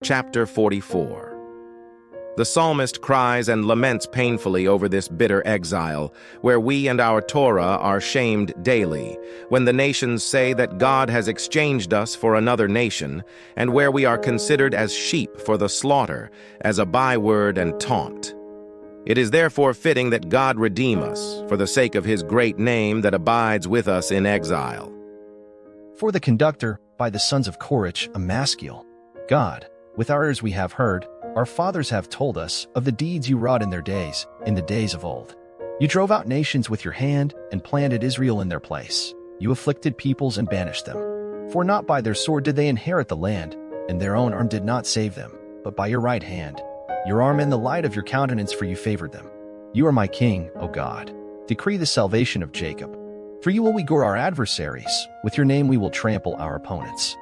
Chapter 44. The psalmist cries and laments painfully over this bitter exile, where we and our Torah are shamed daily, when the nations say that God has exchanged us for another nation, and where we are considered as sheep for the slaughter, as a byword and taunt. It is therefore fitting that God redeem us, for the sake of his great name that abides with us in exile. For the conductor, by the sons of Korach, a maskil. God, with our ears we have heard, our fathers have told us of the deeds you wrought in their days, in the days of old. You drove out nations with your hand and planted Israel in their place. You afflicted peoples and banished them. For not by their sword did they inherit the land, and their own arm did not save them, but by your right hand, your arm and the light of your countenance, for you favored them. You are my king, O God. Decree the salvation of Jacob. For you will we gore our adversaries. With your name we will trample our opponents.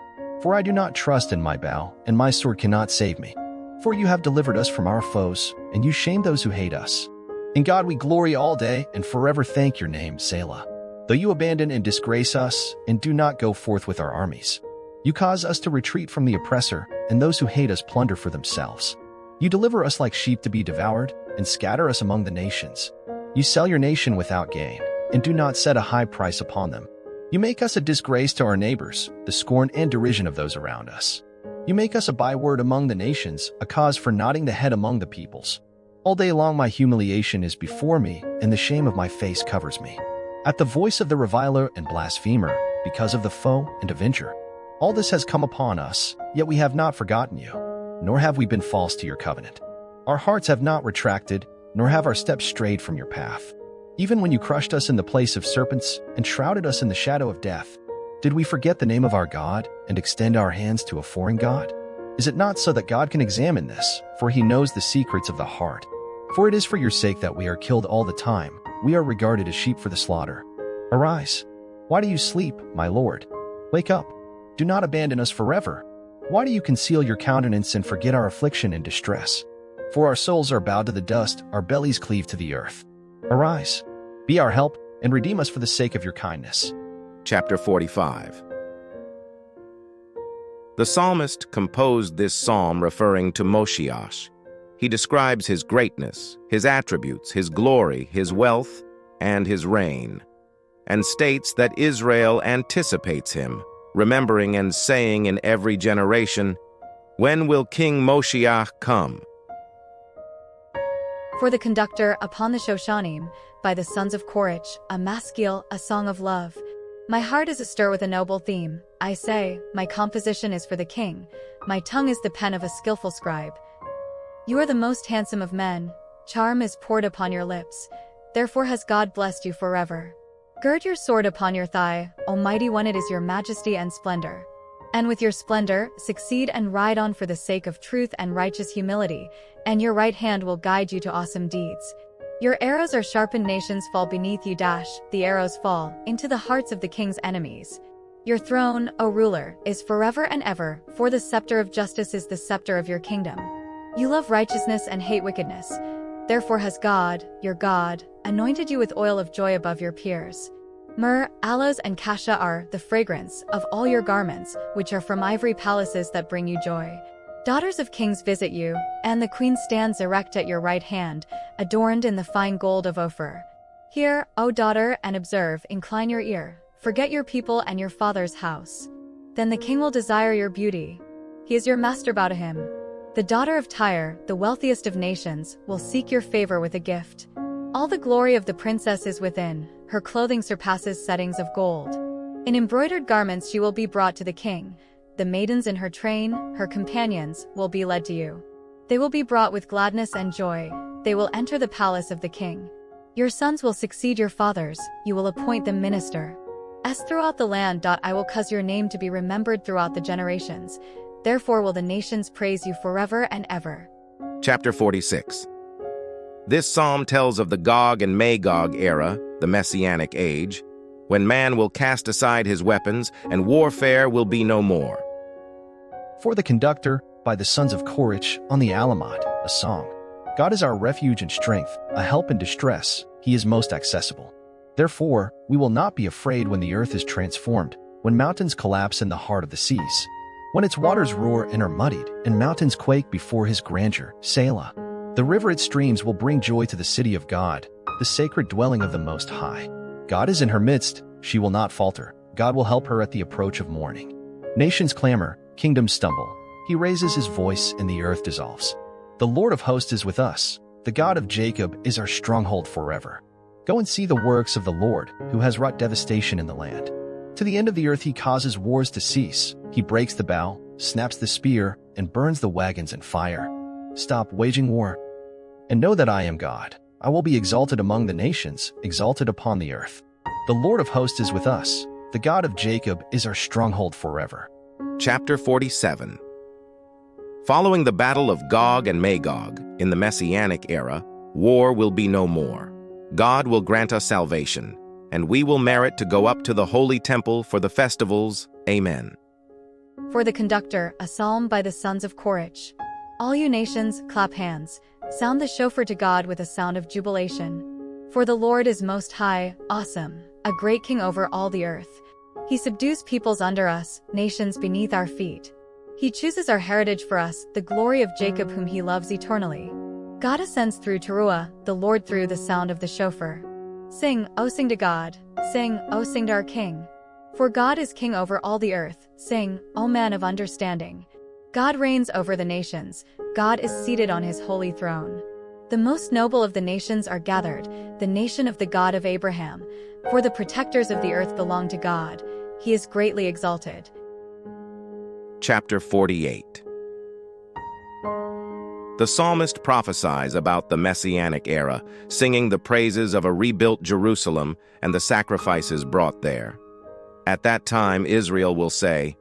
For I do not trust in my bow, and my sword cannot save me. For you have delivered us from our foes, and you shame those who hate us. In God we glory all day, and forever thank your name, Selah. Though you abandon and disgrace us, and do not go forth with our armies. You cause us to retreat from the oppressor, and those who hate us plunder for themselves. You deliver us like sheep to be devoured, and scatter us among the nations. You sell your nation without gain, and do not set a high price upon them. You make us a disgrace to our neighbors, the scorn and derision of those around us. You make us a byword among the nations, a cause for nodding the head among the peoples. All day long my humiliation is before me, and the shame of my face covers me. At the voice of the reviler and blasphemer, because of the foe and avenger. All this has come upon us, yet we have not forgotten you, nor have we been false to your covenant. Our hearts have not retracted, nor have our steps strayed from your path. Even when you crushed us in the place of serpents and shrouded us in the shadow of death, did we forget the name of our God and extend our hands to a foreign God? Is it not so that God can examine this, for he knows the secrets of the heart? For it is for your sake that we are killed all the time. We are regarded as sheep for the slaughter. Arise. Why do you sleep, my Lord? Wake up. Do not abandon us forever. Why do you conceal your countenance and forget our affliction and distress? For our souls are bowed to the dust, our bellies cleave to the earth. Arise. Be our help, and redeem us for the sake of your kindness. Chapter 45. The psalmist composed this psalm referring to Moshiach. He describes his greatness, his attributes, his glory, his wealth, and his reign, and states that Israel anticipates him, remembering and saying in every generation, "When will King Moshiach come?" For the conductor, upon the Shoshanim, by the sons of Korach, a maskil, a song of love. My heart is astir with a noble theme. I say, my composition is for the king. My tongue is the pen of a skillful scribe. You are the most handsome of men. Charm is poured upon your lips. Therefore has God blessed you forever. Gird your sword upon your thigh, Almighty One, it is your majesty and splendor. And with your splendor, succeed and ride on for the sake of truth and righteous humility, and your right hand will guide you to awesome deeds. Your arrows are sharpened, nations fall beneath you. The arrows fall into the hearts of the king's enemies. Your throne, O ruler, is forever and ever, for the scepter of justice is the scepter of your kingdom. You love righteousness and hate wickedness. Therefore has God, your God, anointed you with oil of joy above your peers. Myrrh, aloes, and cassia are the fragrance of all your garments, which are from ivory palaces that bring you joy. Daughters of kings visit you, and the queen stands erect at your right hand, adorned in the fine gold of Ophir. Hear, O daughter, and observe, incline your ear, forget your people and your father's house. Then the king will desire your beauty. He is your master, bow to him. The daughter of Tyre, the wealthiest of nations, will seek your favor with a gift. All the glory of the princess is within, her clothing surpasses settings of gold. In embroidered garments she will be brought to the king. The maidens in her train, her companions, will be led to you. They will be brought with gladness and joy. They will enter the palace of the king. Your sons will succeed your fathers, you will appoint them minister. As throughout the land. I will cause your name to be remembered throughout the generations. Therefore will the nations praise you forever and ever. Chapter 46. This psalm tells of the Gog and Magog era, the Messianic age, when man will cast aside his weapons and warfare will be no more. For the conductor, by the sons of Korach, on the Alamoth, a song. God is our refuge and strength, a help in distress. He is most accessible. Therefore, we will not be afraid when the earth is transformed, when mountains collapse in the heart of the seas. When its waters roar and are muddied, and mountains quake before his grandeur, Selah. The river its streams will bring joy to the city of God, the sacred dwelling of the Most High. God is in her midst, she will not falter. God will help her at the approach of morning. Nations clamor, kingdoms stumble. He raises his voice and the earth dissolves. The Lord of hosts is with us. The God of Jacob is our stronghold forever. Go and see the works of the Lord, who has wrought devastation in the land. To the end of the earth he causes wars to cease. He breaks the bow, snaps the spear, and burns the wagons in fire. Stop waging war, and know that I am God. I will be exalted among the nations, exalted upon the earth. The Lord of hosts is with us. The God of Jacob is our stronghold forever. Chapter 47. Following the battle of Gog and Magog, in the Messianic era, war will be no more. God will grant us salvation, and we will merit to go up to the holy temple for the festivals. Amen. For the conductor, a psalm by the sons of Korach. All you nations, clap hands. Sound the shofar to God with a sound of jubilation. For the Lord is most high, awesome, a great king over all the earth. He subdues peoples under us, nations beneath our feet. He chooses our heritage for us, the glory of Jacob whom he loves eternally. God ascends through Teruah, the Lord through the sound of the shofar. Sing, O sing to God. Sing, O sing to our King. For God is king over all the earth. Sing, O man of understanding. God reigns over the nations. God is seated on his holy throne. The most noble of the nations are gathered, the nation of the God of Abraham. For the protectors of the earth belong to God. He is greatly exalted. Chapter 48. The psalmist prophesies about the Messianic era, singing the praises of a rebuilt Jerusalem and the sacrifices brought there. At that time Israel will say,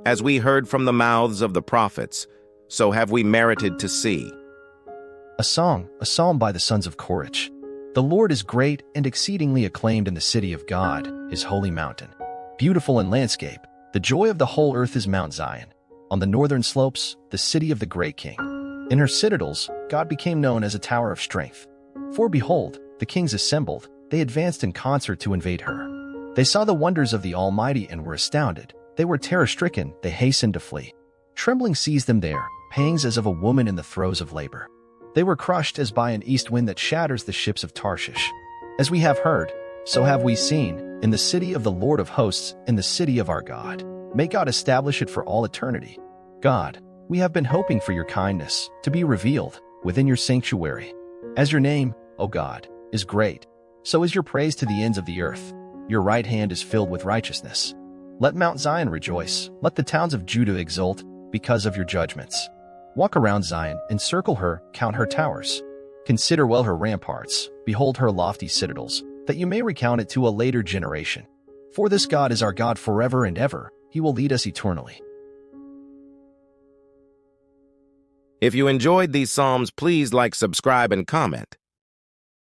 "As we heard from the mouths of the prophets, so have we merited to see." A psalm by the sons of Korach. The Lord is great and exceedingly acclaimed in the city of God, his holy mountain. Beautiful in landscape, the joy of the whole earth is Mount Zion. On the northern slopes, the city of the great king. In her citadels, God became known as a tower of strength. For behold, the kings assembled, they advanced in concert to invade her. They saw the wonders of the Almighty and were astounded. They were terror-stricken, they hastened to flee. Trembling seized them there, pangs as of a woman in the throes of labor. They were crushed as by an east wind that shatters the ships of Tarshish. As we have heard, so have we seen, in the city of the Lord of hosts, in the city of our God. May God establish it for all eternity. God, we have been hoping for your kindness to be revealed within your sanctuary. As your name, O God, is great, so is your praise to the ends of the earth. Your right hand is filled with righteousness. Let Mount Zion rejoice, let the towns of Judah exult because of your judgments. Walk around Zion, encircle her, count her towers. Consider well her ramparts, behold her lofty citadels, that you may recount it to a later generation. For this God is our God forever and ever, he will lead us eternally. If you enjoyed these psalms, please like, subscribe, and comment.